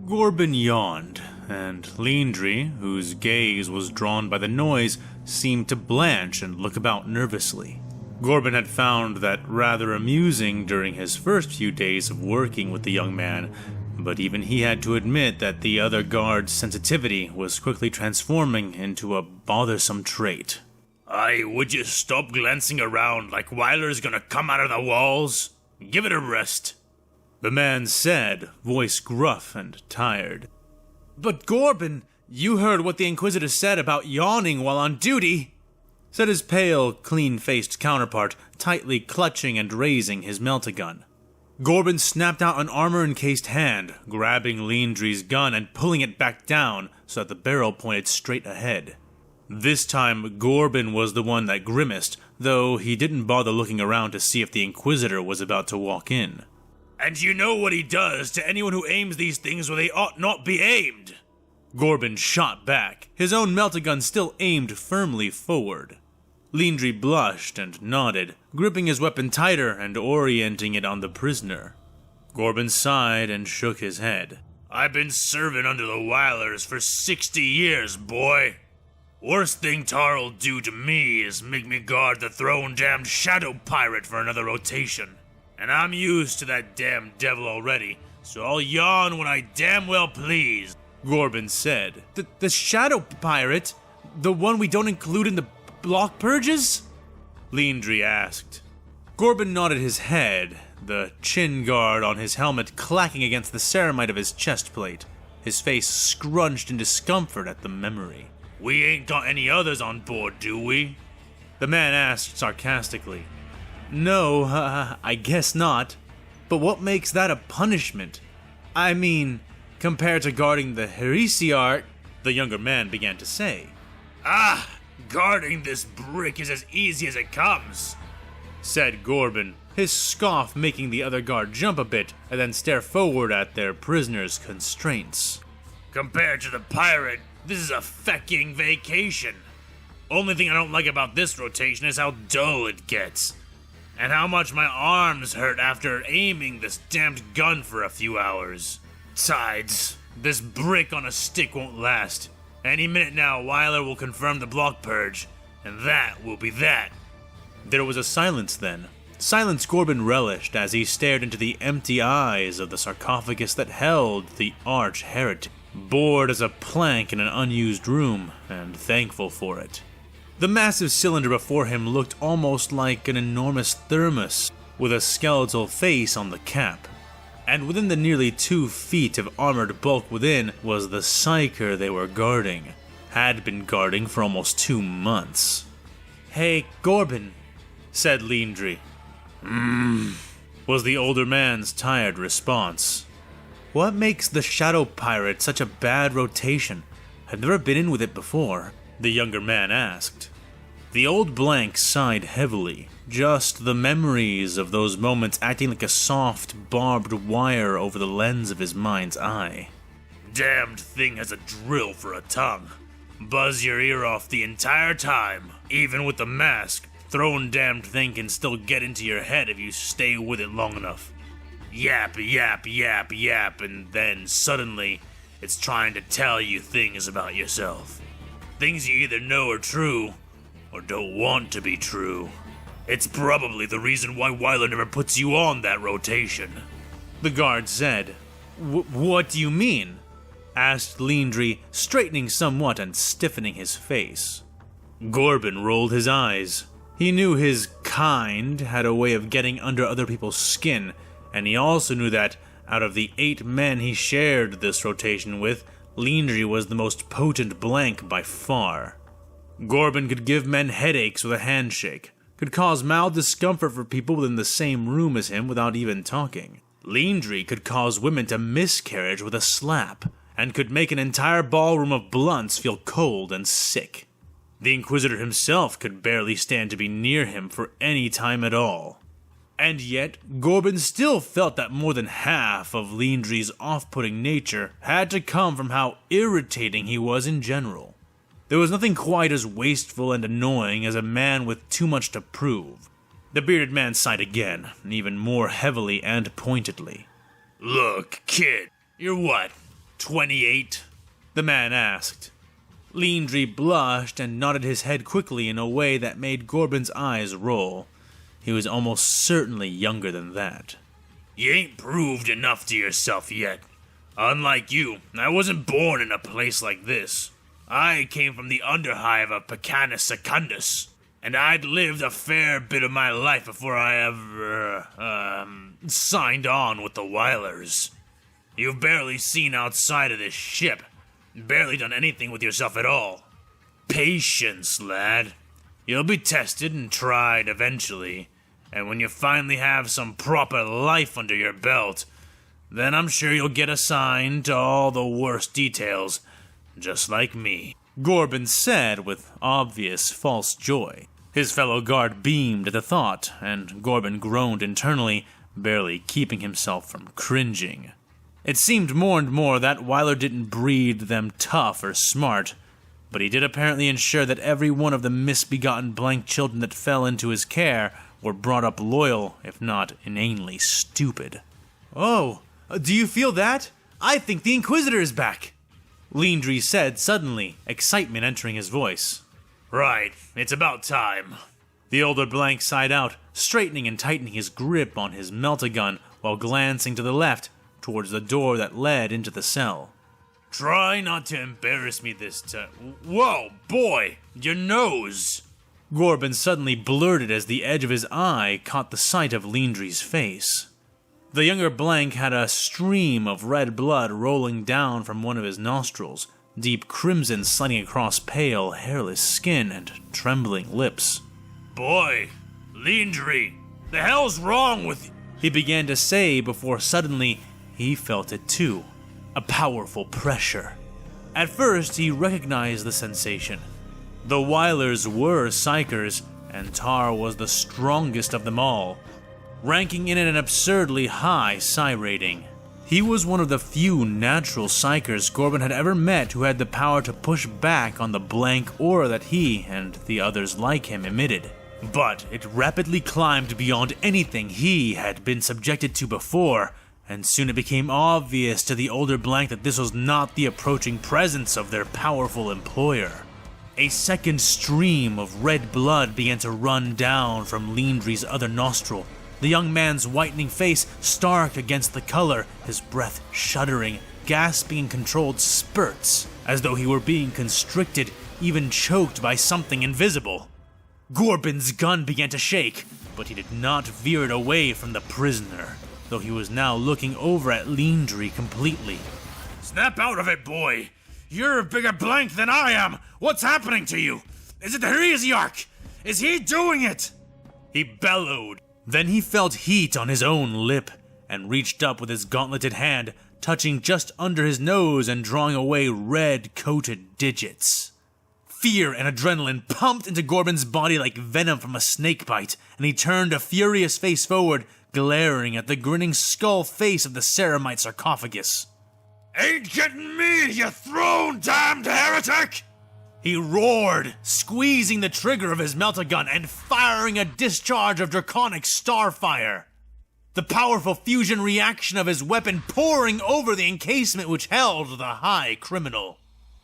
Gorbin yawned, and Leandry, whose gaze was drawn by the noise, seemed to blanch and look about nervously. Gorbin had found that rather amusing during his first few days of working with the young man, but even he had to admit that the other guard's sensitivity was quickly transforming into a bothersome trait. Aye, would you stop glancing around like Wyler's gonna come out of the walls? Give it a rest. The man said, voice gruff and tired. But Gorbin, you heard what the Inquisitor said about yawning while on duty, said his pale, clean-faced counterpart, tightly clutching and raising his meltagun. Gorbin snapped out an armor-encased hand, grabbing Leandry's gun and pulling it back down so that the barrel pointed straight ahead. This time, Gorbin was the one that grimaced, though he didn't bother looking around to see if the Inquisitor was about to walk in. And you know what he does to anyone who aims these things where they ought not be aimed. Gorbin shot back, his own meltagun still aimed firmly forward. Leandry blushed and nodded, gripping his weapon tighter and orienting it on the prisoner. Gorbin sighed and shook his head. I've been serving under the Wylers for 60 years, boy. Worst thing Tar'll do to me is make me guard the throne-damned Shadow Pirate for another rotation. And I'm used to that damn devil already, so I'll yawn when I damn well please, Gorbin said. The Shadow Pirate? The one we don't include in the block purges? Leandry asked. Gorbin nodded his head, the chin guard on his helmet clacking against the ceramite of his chest plate, his face scrunched in discomfort at the memory. We ain't got any others on board, do we? The man asked sarcastically. No, I guess not. But what makes that a punishment? I mean, compared to guarding the Heresiart, the younger man began to say. Ah, guarding this brick is as easy as it comes, said Gorbin, his scoff making the other guard jump a bit and then stare forward at their prisoner's constraints. Compared to the pirate, this is a fecking vacation. Only thing I don't like about this rotation is how dull it gets. And how much my arms hurt after aiming this damned gun for a few hours. Besides, this brick on a stick won't last. Any minute now, Wyler will confirm the block purge, and that will be that. There was a silence then. Silence Gorbin relished as he stared into the empty eyes of the sarcophagus that held the arch-heretic, bored as a plank in an unused room, and thankful for it. The massive cylinder before him looked almost like an enormous thermos, with a skeletal face on the cap. And within the nearly 2 feet of armored bulk within was the psyker they were guarding, had been guarding for almost 2 months. Hey, Gorbin, said Leandry. Was the older man's tired response. What makes the Shadow Pirate such a bad rotation? I've never been in with it before, the younger man asked. The old blank sighed heavily, just the memories of those moments acting like a soft, barbed wire over the lens of his mind's eye. Damned thing has a drill for a tongue. Buzz your ear off the entire time. Even with the mask, thrown damned thing can still get into your head if you stay with it long enough. Yap, yap, yap, yap, and then suddenly, it's trying to tell you things about yourself. Things you either know are true, or don't want to be true. It's probably the reason why Wyler never puts you on that rotation, the guard said. What do you mean? Asked Leandry, straightening somewhat and stiffening his face. Gorbin rolled his eyes. He knew his kind had a way of getting under other people's skin, and he also knew that, out of the 8 men he shared this rotation with, Leandry was the most potent blank by far. Gorbin could give men headaches with a handshake, could cause mild discomfort for people within the same room as him without even talking. Leandry could cause women to miscarriage with a slap, and could make an entire ballroom of blunts feel cold and sick. The Inquisitor himself could barely stand to be near him for any time at all. And yet, Gorbin still felt that more than half of Leandry's off-putting nature had to come from how irritating he was in general. There was nothing quite as wasteful and annoying as a man with too much to prove. The bearded man sighed again, even more heavily and pointedly. Look, kid, you're what? 28? The man asked. Leandry blushed and nodded his head quickly in a way that made Gorbin's eyes roll. He was almost certainly younger than that. You ain't proved enough to yourself yet. Unlike you, I wasn't born in a place like this. I came from the underhive of Picanus Secundus, and I'd lived a fair bit of my life before I ever, signed on with the Wylers. You've barely seen outside of this ship, barely done anything with yourself at all. Patience, lad. You'll be tested and tried eventually, and when you finally have some proper life under your belt, then I'm sure you'll get assigned to all the worst details, just like me. Gorbin said with obvious false joy. His fellow guard beamed at the thought, and Gorbin groaned internally, barely keeping himself from cringing. It seemed more and more that Wyler didn't breed them tough or smart, but he did apparently ensure that every one of the misbegotten blank children that fell into his care were brought up loyal, if not inanely stupid. "Oh, do you feel that? I think the Inquisitor is back," Leandry said suddenly, excitement entering his voice. Right, it's about time. The older blank sighed out, straightening and tightening his grip on his meltagun while glancing to the left towards the door that led into the cell. Try not to embarrass me this time. Whoa, boy, your nose! Gorbin suddenly blurted as the edge of his eye caught the sight of Leandry's face. The younger blank had a stream of red blood rolling down from one of his nostrils, deep crimson sliding across pale, hairless skin and trembling lips. Boy, Leandry, the hell's wrong with you? He began to say before suddenly he felt it too, a powerful pressure. At first he recognized the sensation. The Wylers were psychers, and Tar was the strongest of them all, ranking in an absurdly high psi rating. He was one of the few natural psychers Gorbin had ever met who had the power to push back on the blank aura that he and the others like him emitted. But it rapidly climbed beyond anything he had been subjected to before, and soon it became obvious to the older blank that this was not the approaching presence of their powerful employer. A second stream of red blood began to run down from Leandry's other nostril, the young man's whitening face stark against the color, his breath shuddering, gasping in controlled spurts, as though he were being constricted, even choked by something invisible. Gorbin's gun began to shake, but he did not veer it away from the prisoner, though he was now looking over at Leandry completely. Snap out of it, boy! You're a bigger blank than I am! What's happening to you? Is it the Heresiarch? Is he doing it? He bellowed. Then he felt heat on his own lip, and reached up with his gauntleted hand, touching just under his nose and drawing away red-coated digits. Fear and adrenaline pumped into Gorbin's body like venom from a snake bite, and he turned a furious face forward, glaring at the grinning skull face of the ceramite sarcophagus. Ain't getting me, you throne-damned heretic! He roared, squeezing the trigger of his meltagun and firing a discharge of draconic starfire. The powerful fusion reaction of his weapon pouring over the encasement which held the high criminal.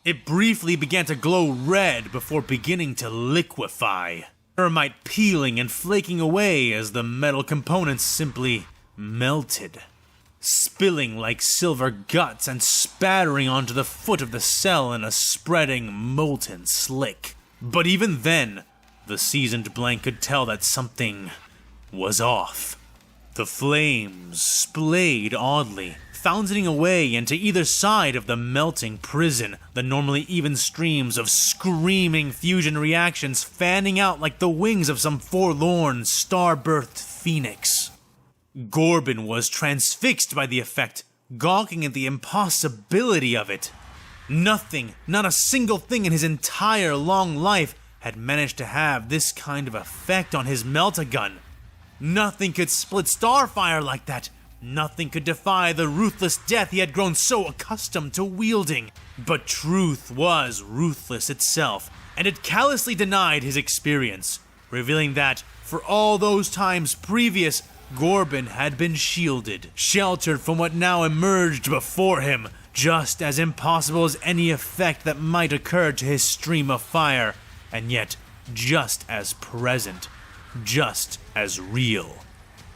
It briefly began to glow red before beginning to liquefy, ceramite peeling and flaking away as the metal components simply melted, spilling like silver guts and spattering onto the foot of the cell in a spreading, molten slick. But even then, the seasoned blank could tell that something was off. The flames splayed oddly, fountaining away into either side of the melting prison, the normally even streams of screaming fusion reactions fanning out like the wings of some forlorn, star-birthed phoenix. Gorbin was transfixed by the effect, gawking at the impossibility of it. Nothing, not a single thing in his entire long life had managed to have this kind of effect on his meltagun. Nothing could split starfire like that. Nothing could defy the ruthless death he had grown so accustomed to wielding. But truth was ruthless itself, and it callously denied his experience, revealing that, for all those times previous, Gorbin had been shielded, sheltered from what now emerged before him, just as impossible as any effect that might occur to his stream of fire, and yet just as present, just as real.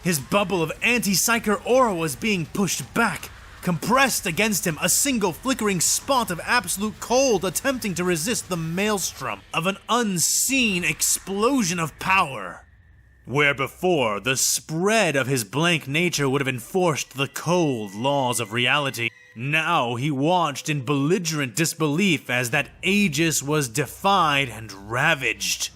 His bubble of anti-psyker aura was being pushed back, compressed against him, a single flickering spot of absolute cold attempting to resist the maelstrom of an unseen explosion of power. Where before, the spread of his blank nature would have enforced the cold laws of reality, now he watched in belligerent disbelief as that Aegis was defied and ravaged.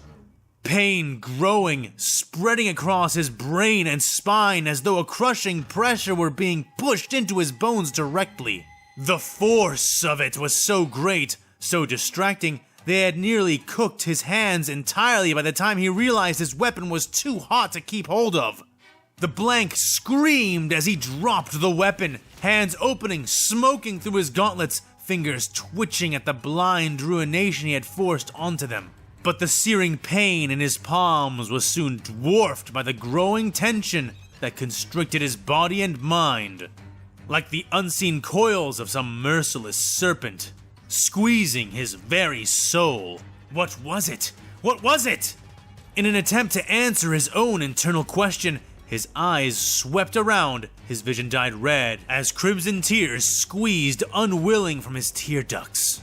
Pain growing, spreading across his brain and spine as though a crushing pressure were being pushed into his bones directly. The force of it was so great, so distracting, they had nearly cooked his hands entirely by the time he realized his weapon was too hot to keep hold of. The blank screamed as he dropped the weapon, hands opening, smoking through his gauntlets, fingers twitching at the blind ruination he had forced onto them. But the searing pain in his palms was soon dwarfed by the growing tension that constricted his body and mind, like the unseen coils of some merciless serpent, squeezing his very soul. What was it? What was it? In an attempt to answer his own internal question, his eyes swept around, his vision dyed red as crimson tears squeezed unwilling from his tear ducts.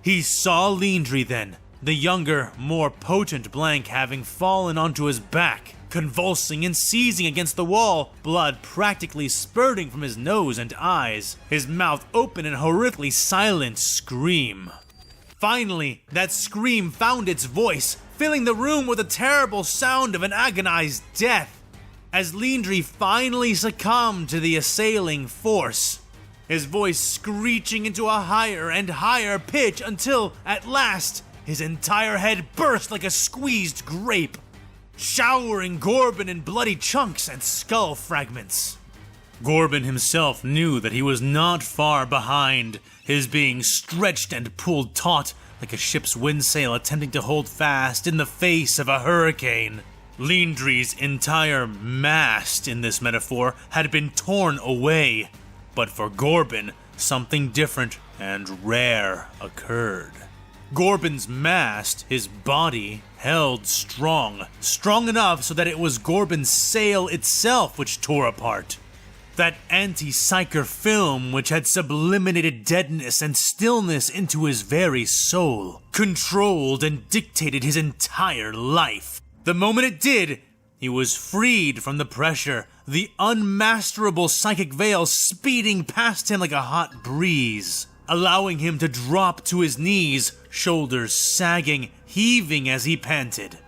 He saw Liandry then, the younger, more potent blank having fallen onto his back, convulsing and seizing against the wall, blood practically spurting from his nose and eyes, his mouth open in a horrifically silent scream. Finally, that scream found its voice, filling the room with a terrible sound of an agonized death, as Liandry finally succumbed to the assailing force, his voice screeching into a higher and higher pitch until, at last, his entire head burst like a squeezed grape, showering Gorbin in bloody chunks and skull fragments. Gorbin himself knew that he was not far behind, his being stretched and pulled taut like a ship's windsail attempting to hold fast in the face of a hurricane. Liandry's entire mast in this metaphor had been torn away, but for Gorbin, something different and rare occurred. Gorbin's mast, his body, held strong enough so that it was Gorbin's sail itself which tore apart. That anti-psyker film which had sublimated deadness and stillness into his very soul, controlled and dictated his entire life. The moment it did, he was freed from the pressure, the unmasterable psychic veil speeding past him like a hot breeze, allowing him to drop to his knees, shoulders sagging, heaving as he panted.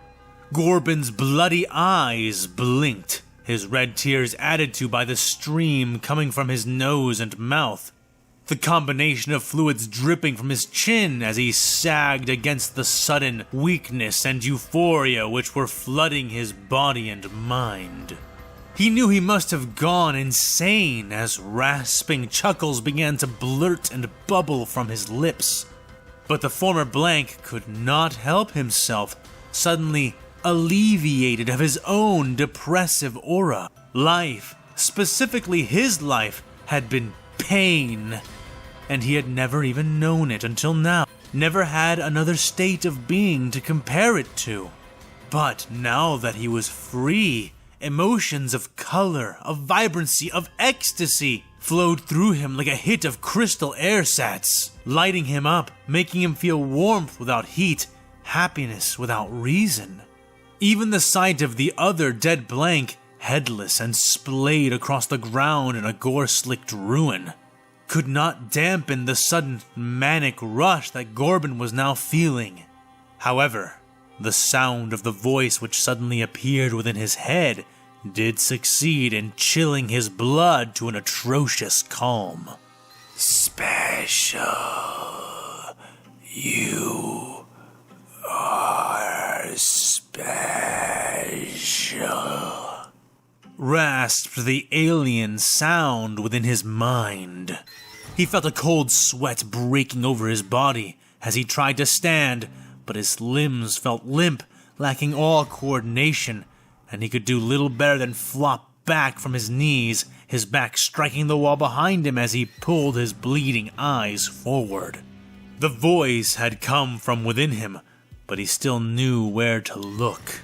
Gorbin's bloody eyes blinked, his red tears added to by the stream coming from his nose and mouth, the combination of fluids dripping from his chin as he sagged against the sudden weakness and euphoria which were flooding his body and mind. He knew he must have gone insane as rasping chuckles began to blurt and bubble from his lips. But the former blank could not help himself, suddenly alleviated of his own depressive aura. Life, specifically his life, had been pain, and he had never even known it until now, never had another state of being to compare it to. But now that he was free, emotions of color, of vibrancy, of ecstasy flowed through him like a hit of crystal airsats, lighting him up, making him feel warmth without heat, happiness without reason. Even the sight of the other dead blank, headless and splayed across the ground in a gore-slicked ruin, could not dampen the sudden manic rush that Gorbin was now feeling. However, the sound of the voice which suddenly appeared within his head did succeed in chilling his blood to an atrocious calm. Special. You are special. Rasped the alien sound within his mind. He felt a cold sweat breaking over his body as he tried to stand, but his limbs felt limp, lacking all coordination, and he could do little better than flop back from his knees, his back striking the wall behind him as he pulled his bleeding eyes forward. The voice had come from within him, but he still knew where to look.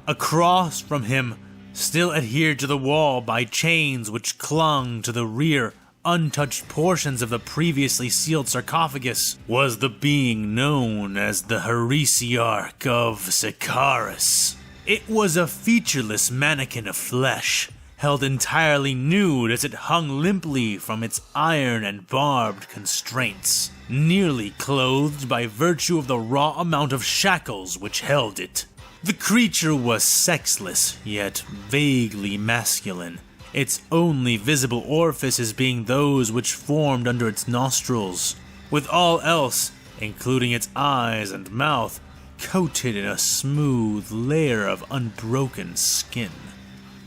Across from him, still adhered to the wall by chains which clung to the rear, untouched portions of the previously sealed sarcophagus, was the being known as the Heresiarch of Sikaris. It was a featureless mannequin of flesh, held entirely nude as it hung limply from its iron and barbed constraints, nearly clothed by virtue of the raw amount of shackles which held it. The creature was sexless, yet vaguely masculine, its only visible orifices being those which formed under its nostrils, with all else, including its eyes and mouth, coated in a smooth layer of unbroken skin.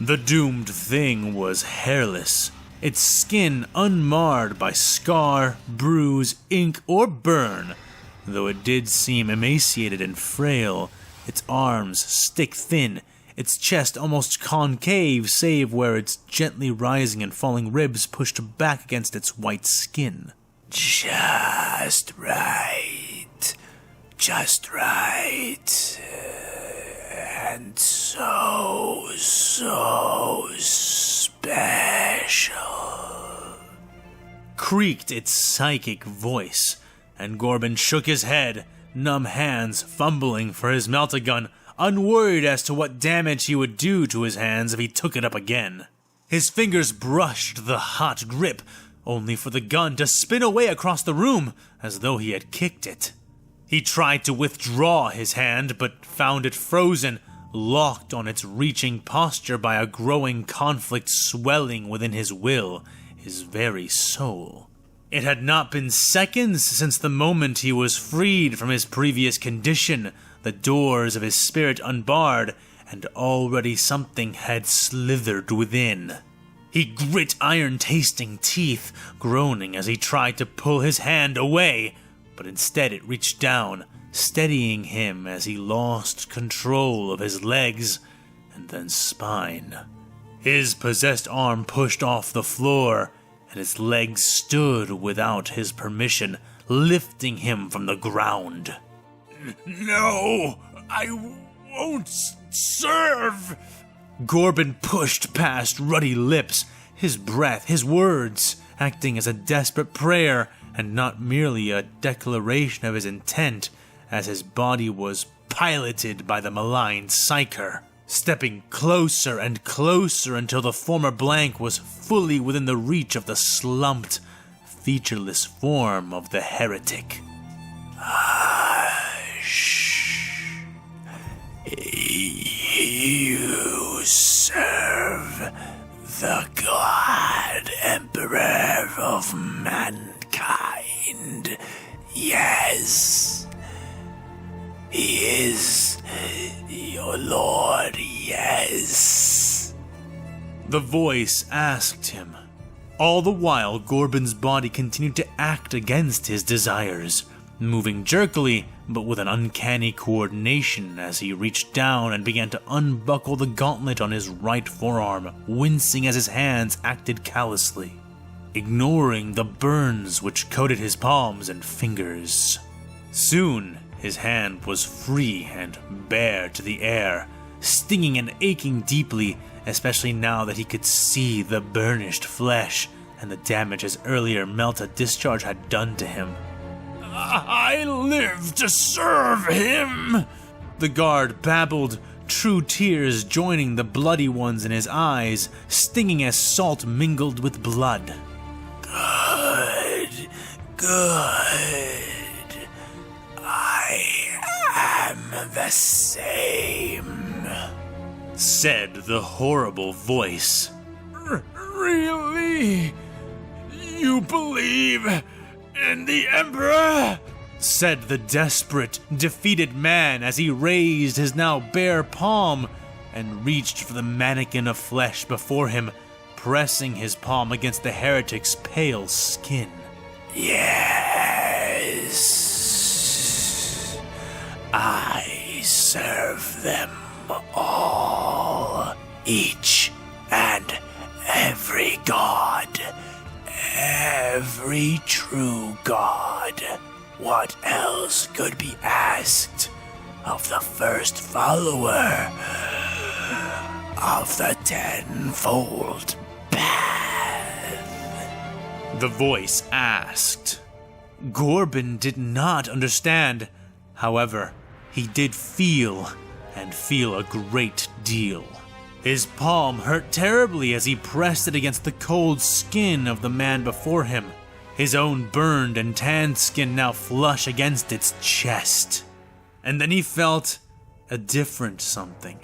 The doomed thing was hairless, its skin unmarred by scar, bruise, ink, or burn, though it did seem emaciated and frail, its arms stick-thin, its chest almost concave save where its gently rising and falling ribs pushed back against its white skin. Just right. Just right. And so special. Creaked its psychic voice, and Gorbin shook his head, numb hands fumbling for his meltagun, unworried as to what damage he would do to his hands if he took it up again. His fingers brushed the hot grip, only for the gun to spin away across the room as though he had kicked it. He tried to withdraw his hand, but found it frozen, locked on its reaching posture by a growing conflict swelling within his will, his very soul. It had not been seconds since the moment he was freed from his previous condition, the doors of his spirit unbarred, and already something had slithered within. He grit iron-tasting teeth, groaning as he tried to pull his hand away, but instead it reached down, steadying him as he lost control of his legs and then spine. His possessed arm pushed off the floor, and his legs stood without his permission, lifting him from the ground. No, I won't serve. Gorbin pushed past ruddy lips, his breath, his words, acting as a desperate prayer and not merely a declaration of his intent, as his body was piloted by the malign psyker, stepping closer and closer until the former blank was fully within the reach of the slumped, featureless form of the heretic. Hush. You serve the God Emperor of mankind. Yes. He is your Lord, yes. The voice asked him. All the while, Gorbin's body continued to act against his desires, moving jerkily, but with an uncanny coordination as he reached down and began to unbuckle the gauntlet on his right forearm, wincing as his hands acted callously, ignoring the burns which coated his palms and fingers. Soon, his hand was free and bare to the air, stinging and aching deeply, especially now that he could see the burnished flesh and the damage his earlier Melta discharge had done to him. I live to serve him, the guard babbled, true tears joining the bloody ones in his eyes, stinging as salt mingled with blood. Good. I am the same, said the horrible voice. Really? You believe in the Emperor? Said the desperate, defeated man as he raised his now bare palm and reached for the mannequin of flesh before him, pressing his palm against the heretic's pale skin. Yes. I serve them all, each and every god very true, God. What else could be asked of the first follower of the tenfold path? The voice asked. Gorbin did not understand. However, he did feel, and feel a great deal. His palm hurt terribly as he pressed it against the cold skin of the man before him, his own burned and tanned skin now flush against its chest. And then he felt a different something,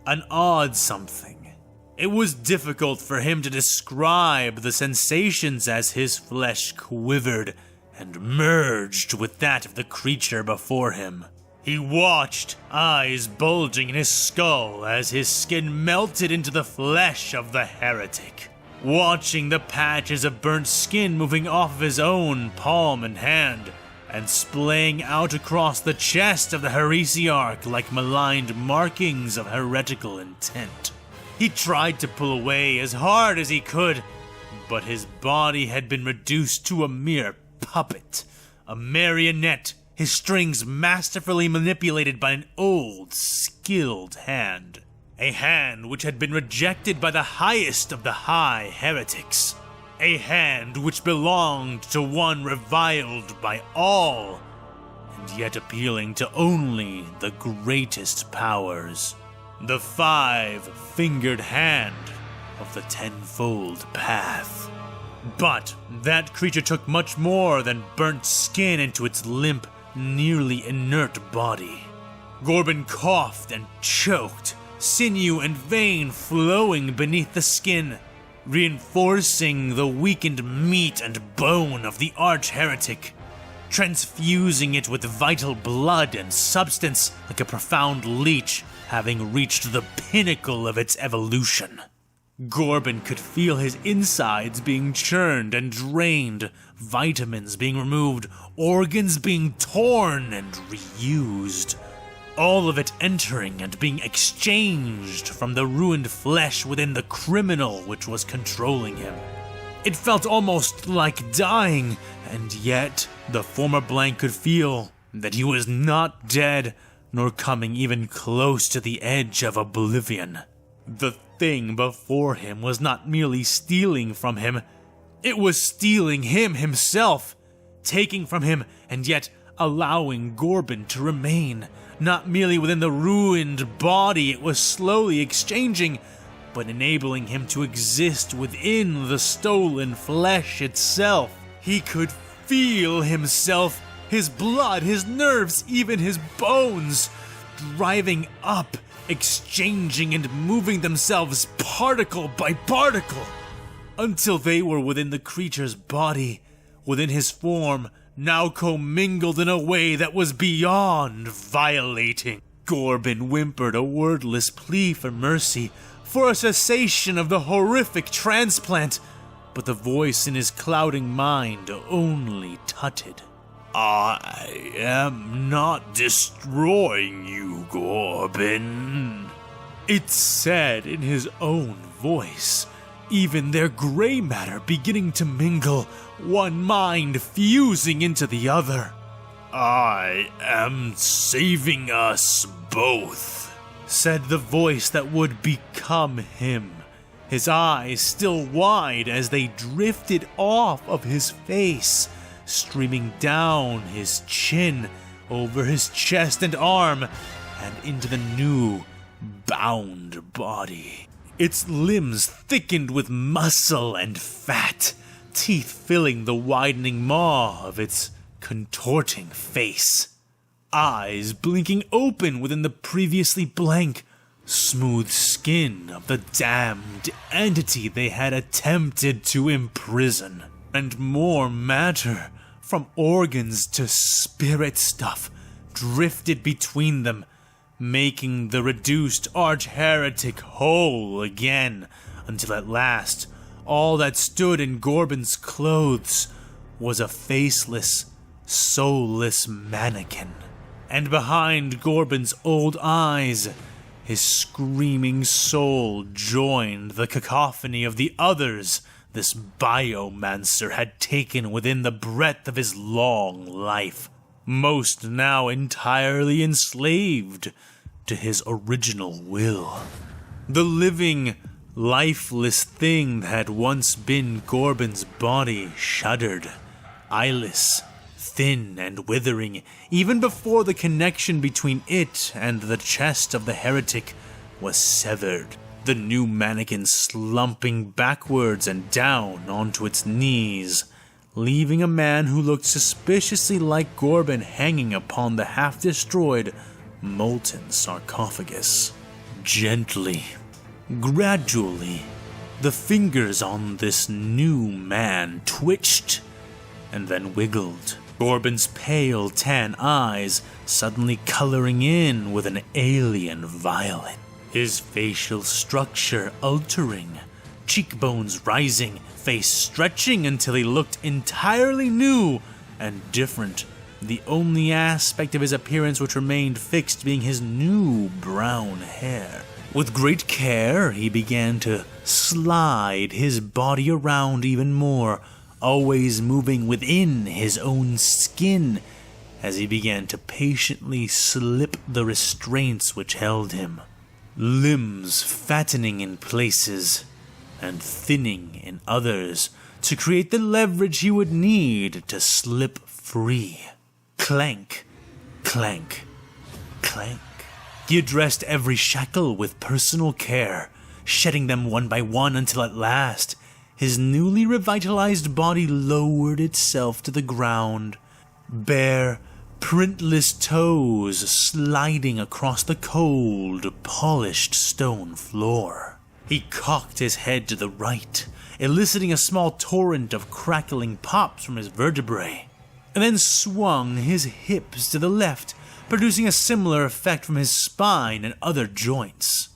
an odd something. It was difficult for him to describe the sensations as his flesh quivered and merged with that of the creature before him. He watched, eyes bulging in his skull as his skin melted into the flesh of the heretic, watching the patches of burnt skin moving off of his own palm and hand, and splaying out across the chest of the heresiarch like maligned markings of heretical intent. He tried to pull away as hard as he could, but his body had been reduced to a mere puppet, a marionette, his strings masterfully manipulated by an old, skilled hand. A hand which had been rejected by the highest of the high heretics. A hand which belonged to one reviled by all, and yet appealing to only the greatest powers. The five-fingered hand of the tenfold path. But that creature took much more than burnt skin into its limp, nearly inert body. Gorbin coughed and choked, sinew and vein flowing beneath the skin, reinforcing the weakened meat and bone of the arch-heretic, transfusing it with vital blood and substance like a profound leech having reached the pinnacle of its evolution. Gorbin could feel his insides being churned and drained, vitamins being removed, organs being torn and reused. All of it entering and being exchanged from the ruined flesh within the criminal which was controlling him. It felt almost like dying, and yet the former Blank could feel that he was not dead, nor coming even close to the edge of oblivion. The thing before him was not merely stealing from him, it was stealing him himself, taking from him and yet allowing Gorbin to remain, not merely within the ruined body it was slowly exchanging, but enabling him to exist within the stolen flesh itself. He could feel himself, his blood, his nerves, even his bones, driving up, exchanging and moving themselves particle by particle, until they were within the creature's body, within his form, now commingled in a way that was beyond violating. Gorbin whimpered a wordless plea for mercy, for a cessation of the horrific transplant, but the voice in his clouding mind only tutted. I am not destroying you, Gorbin. It said in his own voice, even their gray matter beginning to mingle, one mind fusing into the other. I am saving us both, said the voice that would become him, his eyes still wide as they drifted off of his face, streaming down his chin, over his chest and arm, and into the new, bound body. Its limbs thickened with muscle and fat, teeth filling the widening maw of its contorting face. Eyes blinking open within the previously blank, smooth skin of the damned entity they had attempted to imprison. And more matter, from organs to spirit stuff, drifted between them, making the reduced arch-heretic whole again, until at last all that stood in Gorbin's clothes was a faceless, soulless mannequin. And behind Gorbin's old eyes, his screaming soul joined the cacophony of the others this biomancer had taken within the breadth of his long life, most now entirely enslaved to his original will. The living, lifeless thing that had once been Gorbin's body shuddered, eyeless, thin and withering, even before the connection between it and the chest of the heretic was severed. The new mannequin slumping backwards and down onto its knees, leaving a man who looked suspiciously like Gorbin hanging upon the half-destroyed, molten sarcophagus. Gently, gradually, the fingers on this new man twitched and then wiggled, Gorbin's pale tan eyes suddenly coloring in with an alien violet. His facial structure altering, cheekbones rising, face stretching until he looked entirely new and different, the only aspect of his appearance which remained fixed being his new brown hair. With great care, he began to slide his body around even more, always moving within his own skin, as he began to patiently slip the restraints which held him. Limbs fattening in places and thinning in others to create the leverage he would need to slip free. Clank, clank, clank. He addressed every shackle with personal care, shedding them one by one until at last his newly revitalized body lowered itself to the ground, bare, printless toes sliding across the cold, polished stone floor. He cocked his head to the right, eliciting a small torrent of crackling pops from his vertebrae, and then swung his hips to the left, producing a similar effect from his spine and other joints.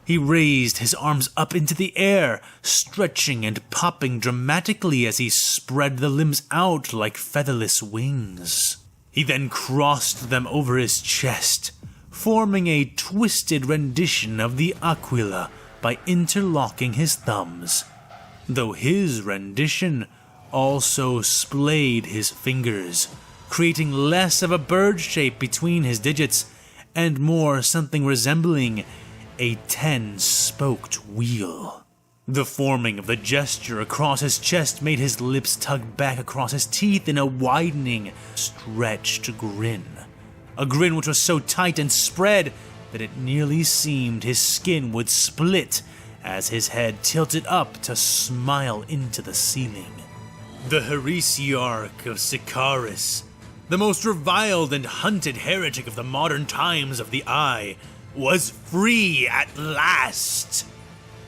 He raised his arms up into the air, stretching and popping dramatically as he spread the limbs out like featherless wings. He then crossed them over his chest, forming a twisted rendition of the Aquila by interlocking his thumbs, though his rendition also splayed his fingers, creating less of a bird shape between his digits and more something resembling a 10-spoked wheel. The forming of the gesture across his chest made his lips tug back across his teeth in a widening, stretched grin. A grin which was so tight and spread that it nearly seemed his skin would split as his head tilted up to smile into the ceiling. The Heresiarch of Sikaris, the most reviled and hunted heretic of the modern times of the Eye, was free at last.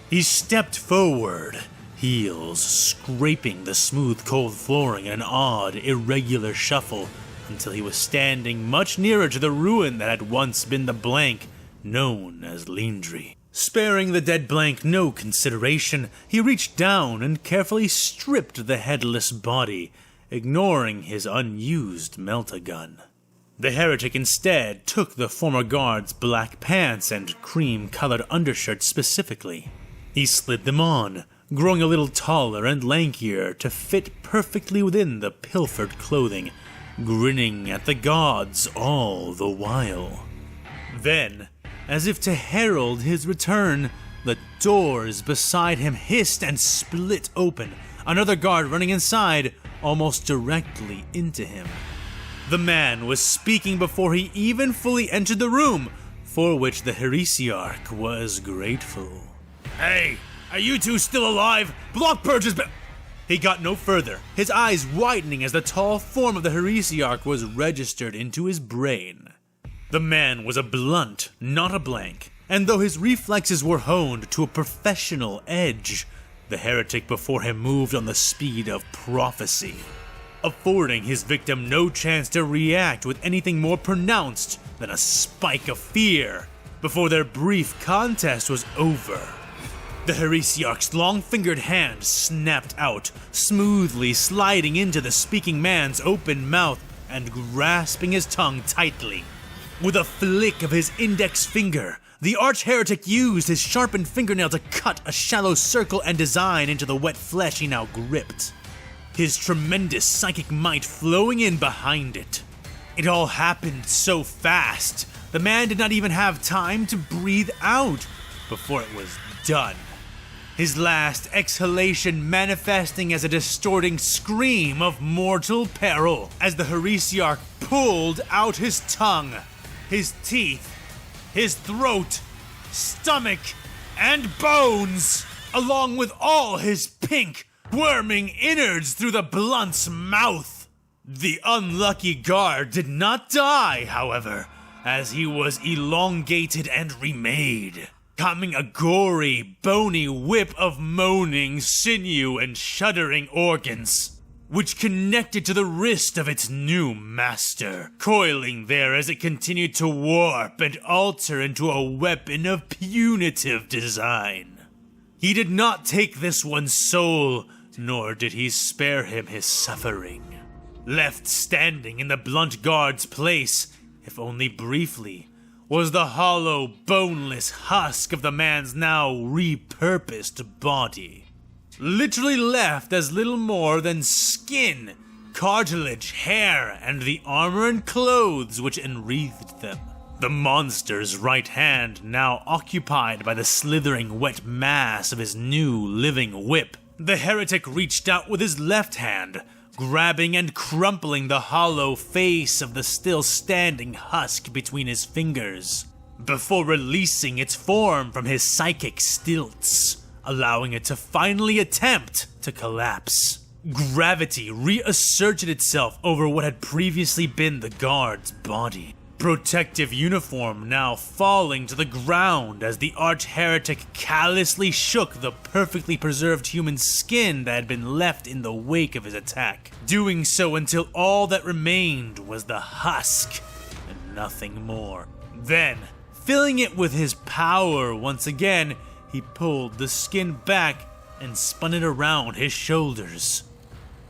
He stepped forward, heels scraping the smooth cold flooring in an odd, irregular shuffle, until he was standing much nearer to the ruin that had once been the blank known as Lindri. Sparing the dead blank no consideration, he reached down and carefully stripped the headless body, ignoring his unused melt-a-gun. The heretic instead took the former guard's black pants and cream-colored undershirt specifically. He slid them on, growing a little taller and lankier to fit perfectly within the pilfered clothing, grinning at the gods all the while. Then, as if to herald his return, the doors beside him hissed and split open, another guard running inside, almost directly into him. The man was speaking before he even fully entered the room, for which the Heresiarch was grateful. Hey, are you two still alive? Block Purge has been... He got no further, his eyes widening as the tall form of the Heresiarch was registered into his brain. The man was a blunt, not a blank, and though his reflexes were honed to a professional edge, the heretic before him moved on the speed of prophecy, affording his victim no chance to react with anything more pronounced than a spike of fear before their brief contest was over. The Heresiarch's long-fingered hand snapped out, smoothly sliding into the speaking man's open mouth and grasping his tongue tightly. With a flick of his index finger, the arch-heretic used his sharpened fingernail to cut a shallow circle and design into the wet flesh he now gripped, his tremendous psychic might flowing in behind it. It all happened so fast, the man did not even have time to breathe out before it was done. His last exhalation manifesting as a distorting scream of mortal peril as the heresiarch pulled out his tongue, his teeth, his throat, stomach, and bones, along with all his pink, worming innards through the blunt's mouth. The unlucky guard did not die, however, as he was elongated and remade, coming a gory, bony whip of moaning sinew and shuddering organs, which connected to the wrist of its new master, coiling there as it continued to warp and alter into a weapon of punitive design. He did not take this one's soul, nor did he spare him his suffering. Left standing in the blunt guard's place, if only briefly, was the hollow, boneless husk of the man's now repurposed body. Literally left as little more than skin, cartilage, hair, and the armor and clothes which enwreathed them. The monster's right hand now occupied by the slithering wet mass of his new living whip. The heretic reached out with his left hand, grabbing and crumpling the hollow face of the still standing husk between his fingers, before releasing its form from his psychic stilts, allowing it to finally attempt to collapse. Gravity reasserted itself over what had previously been the guard's body. Protective uniform now falling to the ground as the arch-heretic callously shook the perfectly preserved human skin that had been left in the wake of his attack, doing so until all that remained was the husk and nothing more. Then, filling it with his power once again, he pulled the skin back and spun it around his shoulders,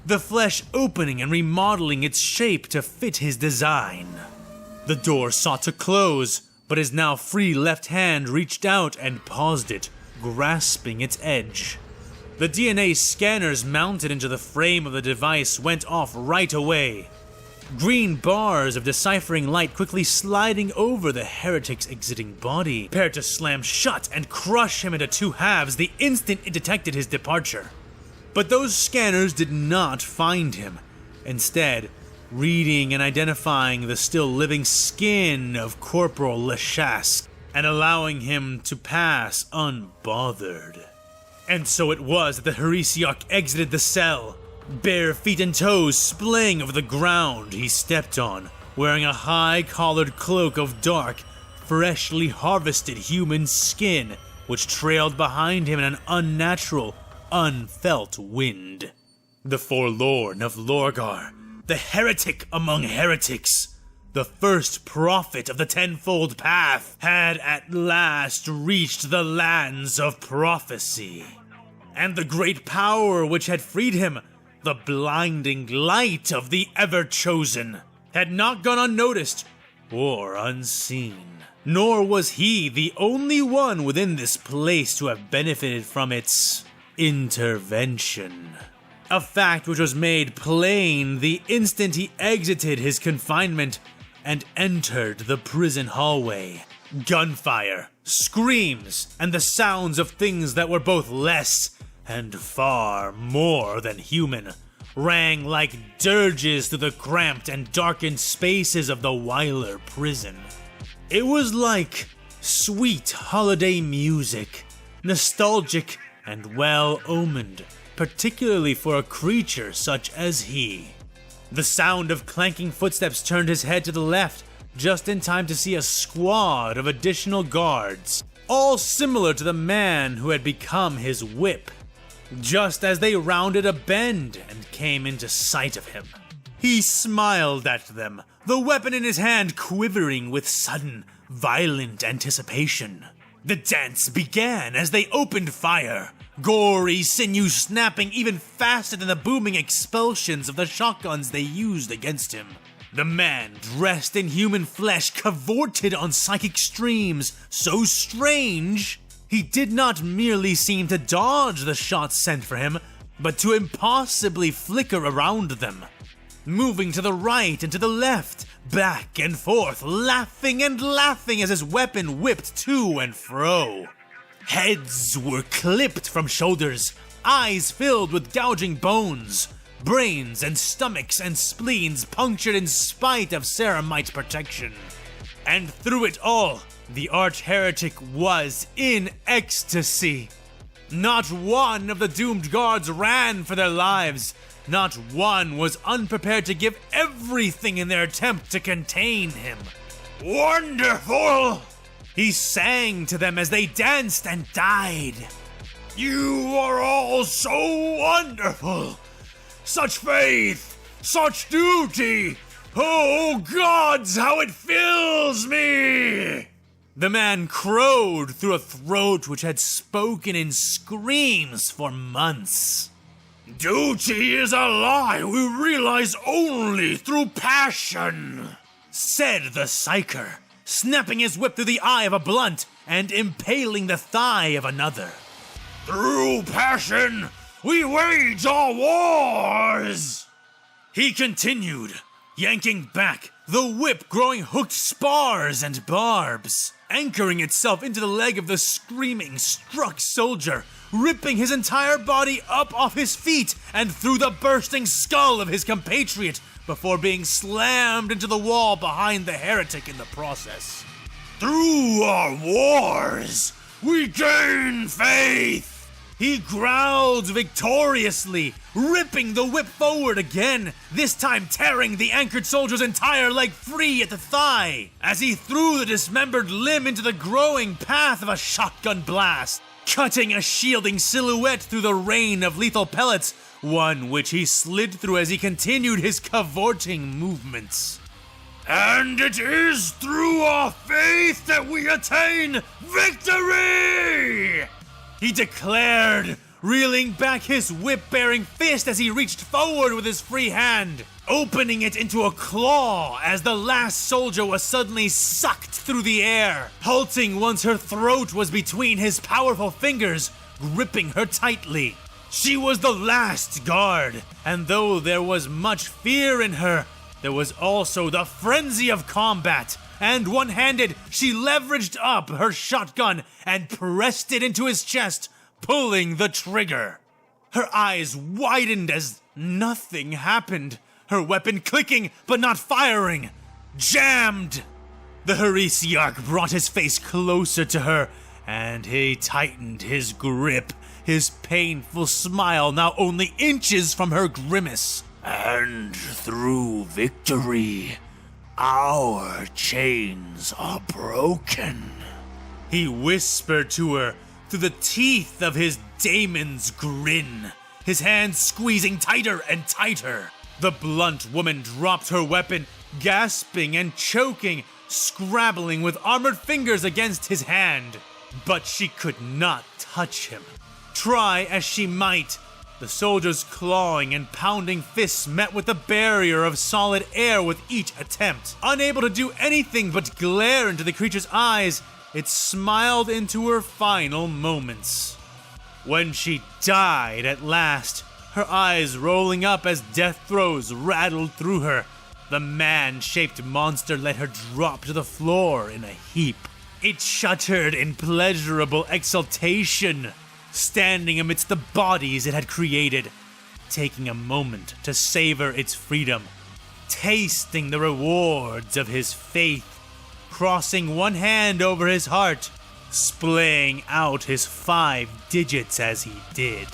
the flesh opening and remodeling its shape to fit his design. The door sought to close, but his now free left hand reached out and paused it, grasping its edge. The DNA scanners mounted into the frame of the device went off right away, green bars of deciphering light quickly sliding over the heretic's exiting body, prepared to slam shut and crush him into two halves the instant it detected his departure. But those scanners did not find him. Instead, reading and identifying the still living skin of Corporal Lachasse and allowing him to pass unbothered. And so it was that the heresiarch exited the cell, bare feet and toes splaying over the ground he stepped on, wearing a high-collared cloak of dark, freshly harvested human skin, which trailed behind him in an unnatural, unfelt wind. The forlorn of Lorgar, the heretic among heretics, the first prophet of the tenfold path, had at last reached the lands of prophecy. And the great power which had freed him, the blinding light of the ever-chosen, had not gone unnoticed or unseen. Nor was he the only one within this place to have benefited from its intervention. A fact which was made plain the instant he exited his confinement and entered the prison hallway. Gunfire, screams, and the sounds of things that were both less and far more than human rang like dirges through the cramped and darkened spaces of the Weiler prison. It was like sweet holiday music, nostalgic and well-omened, particularly for a creature such as he. The sound of clanking footsteps turned his head to the left, just in time to see a squad of additional guards, all similar to the man who had become his whip, just as they rounded a bend and came into sight of him. He smiled at them, the weapon in his hand quivering with sudden, violent anticipation. The dance began as they opened fire, gory sinew snapping even faster than the booming expulsions of the shotguns they used against him. The man, dressed in human flesh, cavorted on psychic streams so strange, he did not merely seem to dodge the shots sent for him, but to impossibly flicker around them, moving to the right and to the left, back and forth, laughing and laughing as his weapon whipped to and fro. Heads were clipped from shoulders, eyes filled with gouging bones, brains and stomachs and spleens punctured in spite of ceramite protection. And through it all, the arch-heretic was in ecstasy. Not one of the doomed guards ran for their lives. Not one was unprepared to give everything in their attempt to contain him. "Wonderful!" he sang to them as they danced and died. "You are all so wonderful! Such faith! Such duty! Oh, gods, how it fills me!" The man crowed through a throat which had spoken in screams for months. "Duty is a lie we realize only through passion," said the psyker, snapping his whip through the eye of a blunt and impaling the thigh of another. "Through passion, we wage our wars!" He continued, yanking back, the whip growing hooked spars and barbs, anchoring itself into the leg of the screaming, struck soldier, ripping his entire body up off his feet and through the bursting skull of his compatriot before being slammed into the wall behind the heretic in the process. "Through our wars, we gain faith!" He growled victoriously, ripping the whip forward again, this time tearing the anchored soldier's entire leg free at the thigh, as he threw the dismembered limb into the growing path of a shotgun blast, cutting a shielding silhouette through the rain of lethal pellets, one which he slid through as he continued his cavorting movements. "And it is through our faith that we attain victory!" he declared, reeling back his whip-bearing fist as he reached forward with his free hand, opening it into a claw as the last soldier was suddenly sucked through the air, halting once her throat was between his powerful fingers, gripping her tightly. She was the last guard, and though there was much fear in her, there was also the frenzy of combat, and one-handed, she leveraged up her shotgun and pressed it into his chest, pulling the trigger. Her eyes widened as nothing happened, her weapon clicking but not firing. Jammed! The heresiarch brought his face closer to her, and he tightened his grip, his painful smile now only inches from her grimace. "And through victory, our chains are broken," he whispered to her through the teeth of his daemon's grin, his hands squeezing tighter and tighter. The blunt woman dropped her weapon, gasping and choking, scrabbling with armored fingers against his hand. But she could not touch him. Try as she might, the soldier's clawing and pounding fists met with the barrier of solid air with each attempt. Unable to do anything but glare into the creature's eyes, it smiled into her final moments. When she died at last, her eyes rolling up as death throes rattled through her, the man-shaped monster let her drop to the floor in a heap. It shuddered in pleasurable exultation, standing amidst the bodies it had created, taking a moment to savor its freedom, tasting the rewards of his faith, crossing one hand over his heart, splaying out his 5 digits as he did.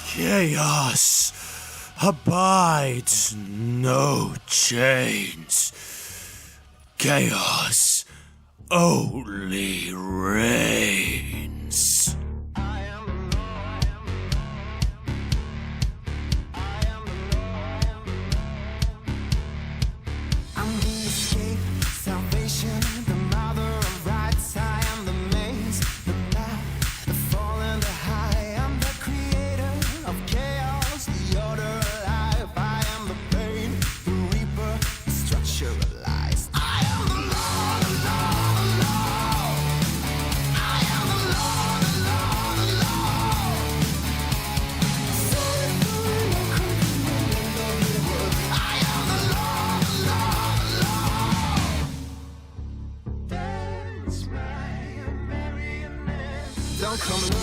"Chaos abides no chains. Chaos only reigns." coming